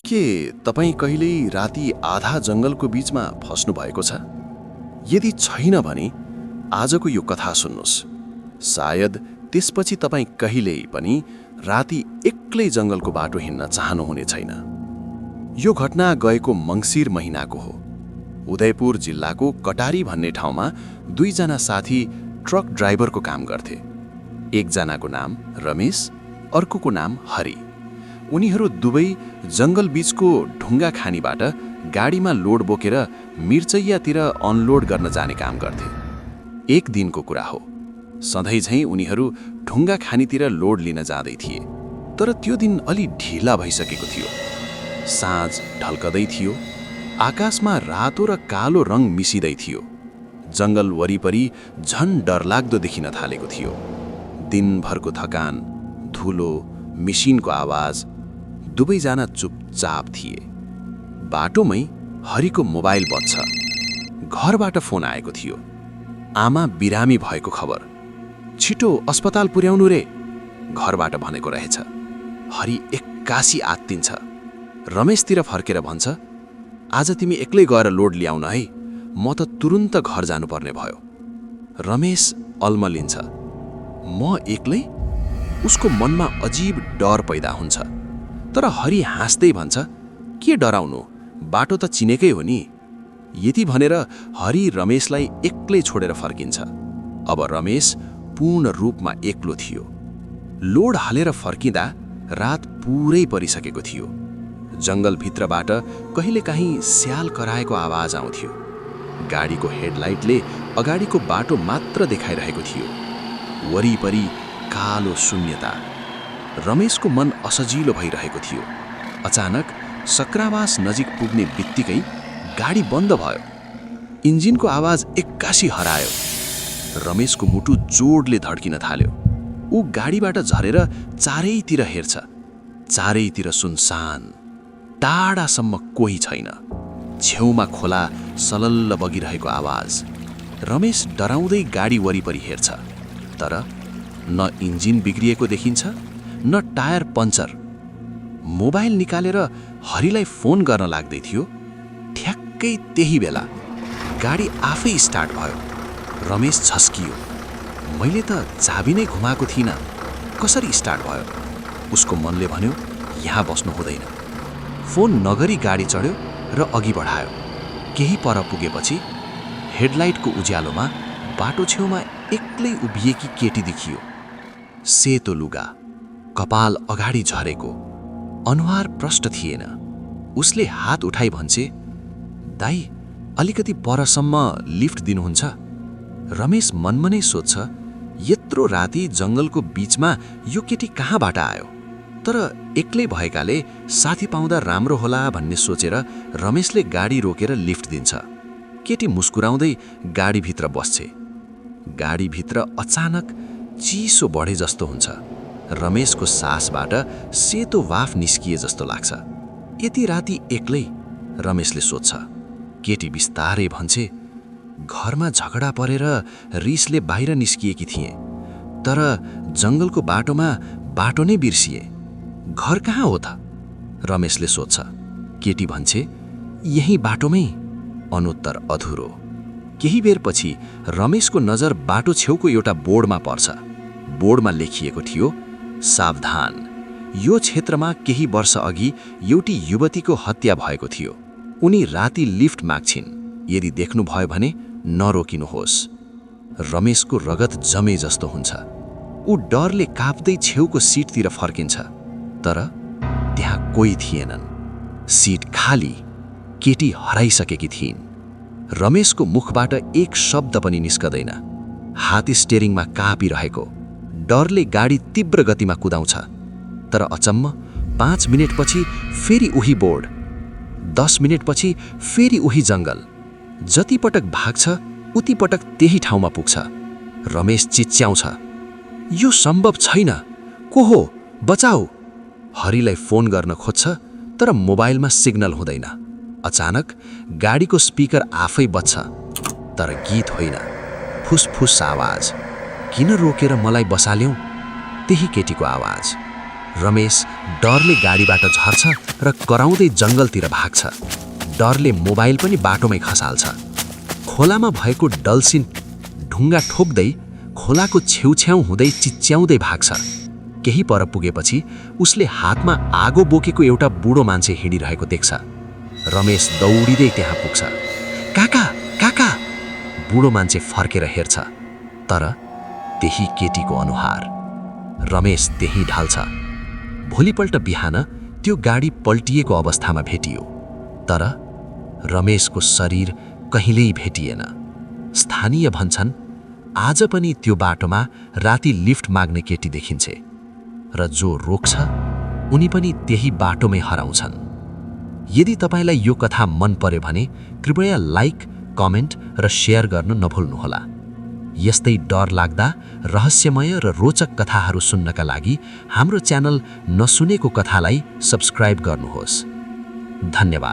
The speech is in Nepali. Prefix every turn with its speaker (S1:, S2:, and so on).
S1: के तपाईँ कहिल्यै राति आधा जङ्गलको बीचमा फस्नु भएको छ? यदि छैन भने आजको यो कथा सुन्नुहोस्। सायद त्यसपछि तपाईँ कहिल्यै पनि राति एक्लै जङ्गलको बाटो हिँड्न चाहनुहुने छैन। यो घटना गएको मङ्सिर महिनाको हो। उदयपुर जिल्लाको कटारी भन्ने ठाउँमा दुईजना साथी ट्रक ड्राइभरको काम गर्थे। एकजनाको नाम रमेश, अर्कोको नाम हरि। उनीहरू दुवै जङ्गल बीचको ढुङ्गा खानीबाट गाडीमा लोड बोकेर मिर्चैयातिर अनलोड गर्न जाने काम गर्थे। एक दिनको कुरा हो। सधैँझैँ उनीहरू ढुङ्गा खानीतिर लोड लिन जाँदै थिए। तर त्यो दिन अलि ढिला भइसकेको थियो। साँझ ढल्कदै थियो। आकाशमा रातो र कालो रङ मिसिँदै थियो। जङ्गल वरिपरि झन् डरलाग्दो देखिन थालेको थियो। दिनभरको थकान, धुलो, मिसिनको आवाज, दुवैजना चुपचाप थिए। बाटोमै हरिको मोबाइल बज्छ। घरबाट फोन आएको थियो। आमा बिरामी भएको खबर। छिटो अस्पताल पुर्याउनु रे, घरबाट भनेको रहेछ। हरि एक्कासी आत्तिन्छ। रमेशतिर फर्केर भन्छ, आज तिमी एक्लै गएर लोड ल्याउन है, म त तुरुन्त घर जानुपर्ने भयो। रमेश अल्मलिन्छ। म एक्लै? उसको मनमा अजीब डर पैदा हुन्छ। तर हरि हाँस्दै भन्छ, के डराउनु, बाटो त चिनेकै हो नि। यति भनेर हरि रमेशलाई एक्लै छोडेर फर्किन्छ। अब रमेश पूर्ण रूपमा एक्लो थियो। लोड हालेर फर्किँदा रात पुरै परिसकेको थियो। जङ्गलभित्रबाट कहिलेकाहीँ स्याल कराएको आवाज आउँथ्यो। गाडीको हेडलाइटले अगाडिको बाटो मात्र देखाइरहेको थियो। वरिपरि कालो शून्यता। रमेशको मन असजिलो भइरहेको थियो। अचानक सक्रावास नजिक पुग्ने बित्तिकै गाडी बन्द भयो। इन्जिनको आवाज एक्कासी हरायो। रमेशको मुटु जोडले धड्किन थाल्यो। ऊ गाडीबाट झरेर चारैतिर हेर्छ। चारैतिर सुनसान, टाढासम्म कोही छैन। छेउमा खोला सलल्ल बगिरहेको आवाज। रमेश डराउँदै गाडी वरिपरि हेर्छ। तर न इन्जिन बिग्रिएको देखिन्छ, न टायर पञ्चर। मोबाइल निकालेर हरिलाई फोन गर्न लाग्दै थियो। ठ्याक्कै त्यही बेला गाडी आफै स्टार्ट भयो। रमेश झस्कियो। मैले त चाबी नै घुमाएको थिइनँ, कसरी स्टार्ट भयो? उसको मनले भन्यो, यहाँ बस्नु हुँदैन। फोन नगरी गाडी चढ्यो र अघि बढायो। केही पर पुगेपछि हेडलाइटको उज्यालोमा बाटो छेउमा एक्लै उभिएकी केटी देखियो। सेतो लुगा, कपाल अगाडि झरेको, अनुहार प्रष्ट थिएन। उसले हात उठाई भन्छे, दाई, अलिकति परसम्म लिफ्ट दिनुहुन्छ? रमेश मनमनै सोध्छ, यत्रो राति जङ्गलको बीचमा यो केटी कहाँबाट आयो? तर एक्लै भएकाले साथी पाउँदा राम्रो होला भन्ने सोचेर रमेशले गाडी रोकेर लिफ्ट दिन्छ। केटी मुस्कुराउँदै गाडीभित्र बस्छे। गाडीभित्र अचानक चिसो बढे जस्तो हुन्छ। रमेशको सासबाट सेतो वाफ निस्किए जस्तो लाग्छ। यति राति एक्लै? रमेशले सोध्छ। केटी बिस्तारै भन्छे, घरमा झगडा परेर रिसले बाहिर निस्किएकी थिए। तर जङ्गलको बाटोमा बाटो नै बिर्सिए। घर कहाँ हो त? रमेशले सोध्छ। केटी भन्छे, यही बाटोमै। अनुत्तर अधुरो। केही बेरपछि रमेशको नजर बाटो छेउको एउटा बोर्डमा पर्छ। बोर्डमा लेखिएको थियो, सावधान, यो क्षेत्रमा केही वर्ष अघि एउटी युवतीको हत्या भएको थियो। उनी राति लिफ्ट माग्छिन्। यदि देख्नुभयो भने नरोकिनुहोस्। रमेशको रगत जमे जस्तो हुन्छ। ऊ डरले काप्दै छेउको सिटतिर फर्किन्छ। तर त्यहाँ कोही थिएनन्। सिट खाली। केटी हराइसकेकी थिइन्। रमेशको मुखबाट एक शब्द पनि निस्कदैन। हात स्टेरिङमा काँपिरहेको। डरले गाडी तीव्र गतिमा कुदाउँछ। तर अचम्म 5 मिनेटपछि फेरि उही बोर्ड। 10 मिनेटपछि फेरि उही जङ्गल। जति पटक भाग्छ उति पटक त्यही ठाउँमा पुग्छ। रमेश चिच्याउँछ, यो सम्भव छैन। को हो? बचाऊ! हरिलाई फोन गर्न खोज्छ, तर मोबाइलमा सिग्नल हुँदैन। अचानक गाडीको स्पिकर आफै बज्छ। तर गीत होइन, फुसफुस आवाज। किन रोकेर मलाई बसाल्यौ?
S2: त्यही केटीको आवाज। रमेश डरले गाडीबाट झर्छ र कराउँदै जङ्गलतिर भाग्छ। डरले मोबाइल पनि बाटोमै खसाल्छ। खोलामा भएको डल्सिन ढुङ्गा ठोक्दै खोलाको छेउछाउ हुँदै चिच्याउँदै भाग्छ। केही पर पुगेपछि उसले हातमा आगो बोकेको एउटा बुढो मान्छे हिँडिरहेको देख्छ। रमेश दौडिँदै त्यहाँ पुग्छ। काका काका! बुढो मान्छे फर्केर हेर्छ, तर त्यही केटीको अनुहार। रमेश त्यही ढाल्छ। भोलिपल्ट बिहान त्यो गाडी पल्टिएको अवस्थामा भेटियो, तर रमेशको शरीर कहिल्यै भेटिएन। स्थानीय भन्छन् आज पनि त्यो बाटोमा राति लिफ्ट माग्ने केटी देखिन्छे, र जो रोक्छ उनी पनि त्यही बाटोमै हराउँछन्। यदि तपाईलाई यो कथा मन पर्यो भने कृपया लाइक, कमेन्ट र शेयर गर्न नभुल्नुहोला। यस्तै डर लाग्दा रहस्यमय र रोचक कथाहरू सुन्नका लागि हाम्रो च्यानल नसुनेको कथालाई सब्स्क्राइब गर्नुहोस्। धन्यवाद।